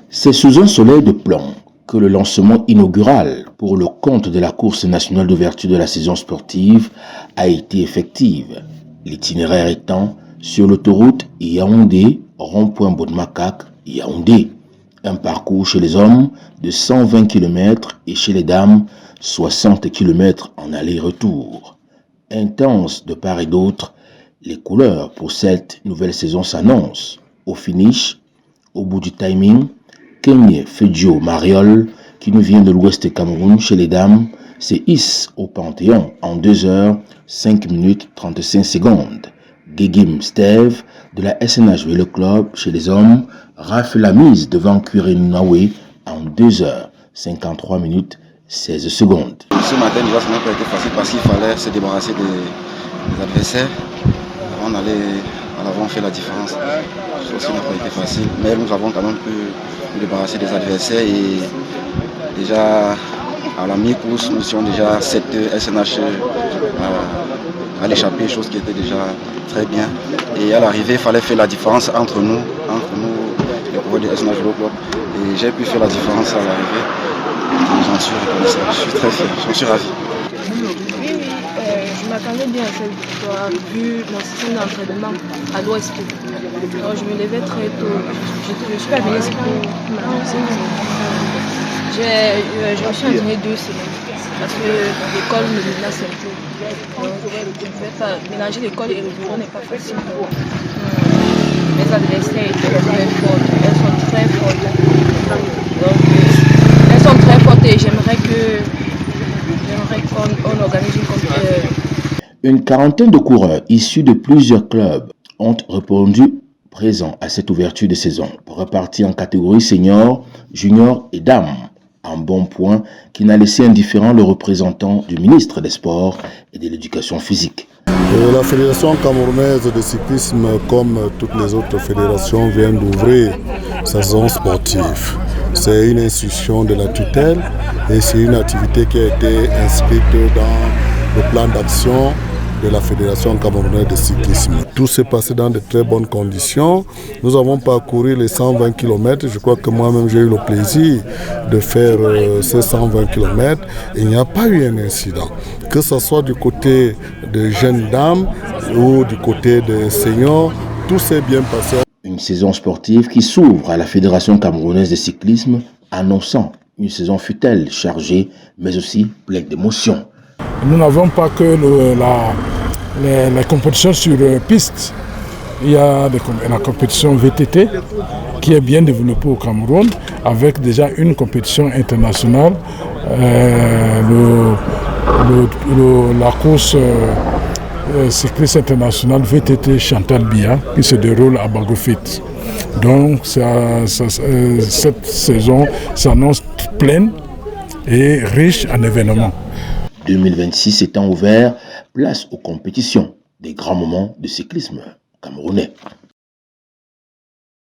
C'est sous un soleil de plomb que le lancement inaugural pour le compte de la course nationale d'ouverture de la saison sportive a été effectif. L'itinéraire étant sur l'autoroute Yaoundé, rond-point Bodmakak, Yaoundé. Un parcours chez les hommes de 120 km et chez les dames 60 km en aller-retour. Intense de part et d'autre, les couleurs pour cette nouvelle saison s'annoncent. Au finish, au bout du timing, Kenye Fedio Mariol, qui nous vient de l'ouest Cameroun chez les dames, se hisse au Panthéon en 2 heures 5 minutes 35 secondes. Gegim Steve de la SNH Vélo Club chez les hommes rafle la mise devant Kuren Nawe en 2 heures 53 minutes 16 secondes. Ce matin, déjà, ça n'a pas été facile parce qu'il fallait se débarrasser des adversaires. On allait à l'avant faire la différence. Chose qui n'a pas été facile, mais nous avons quand même pu nous débarrasser des adversaires et déjà à la mi-course, nous étions déjà 7 SNH à l'échappée, chose qui était déjà très bien. Et à l'arrivée, il fallait faire la différence entre nous les coureurs du SNH Vélo Club. Et j'ai pu faire la différence à l'arrivée. J'en suis reconnaissant, je suis très fier, j'en suis ravi. Oui, je m'attendais bien à cette victoire, vu mon système d'entraînement à l'ouest. Je me levais très tôt. Je suis pas venue pour m'annoncer. Je me suis entraînée 2 semaines parce que l'école me menace un peu. Donc, je ne pouvais pas mélanger l'école et le bureau n'est pas facile. Mes adversaires étaient très fortes. Elles sont très fortes. Donc, elles sont très fortes et j'aimerais qu'on organise une compétition. Une quarantaine de coureurs issus de plusieurs clubs ont répondu présents à cette ouverture de saison, repartis en catégorie senior, junior et dames. Un bon point qui n'a laissé indifférent le représentant du ministre des Sports et de l'Éducation physique. La Fédération camerounaise de cyclisme, comme toutes les autres fédérations, vient d'ouvrir sa saison sportive. C'est une institution de la tutelle et c'est une activité qui a été inscrite dans le plan d'action de la Fédération camerounaise de cyclisme. Tout s'est passé dans de très bonnes conditions. Nous avons parcouru les 120 km. Je crois que moi-même j'ai eu le plaisir de faire ces 120 km. Il n'y a pas eu un incident. Que ce soit du côté des jeunes dames ou du côté des seniors, tout s'est bien passé. Une saison sportive qui s'ouvre à la Fédération camerounaise de cyclisme, annonçant une saison fut-elle chargée, mais aussi pleine d'émotions. Nous n'avons pas que les compétitions sur piste. Il y a la compétition VTT qui est bien développée au Cameroun avec déjà une compétition internationale, la course cycliste internationale VTT Chantal Biya qui se déroule à Bagofit. Donc cette saison s'annonce pleine et riche en événements. 2026 étant ouvert, place aux compétitions, des grands moments de cyclisme camerounais.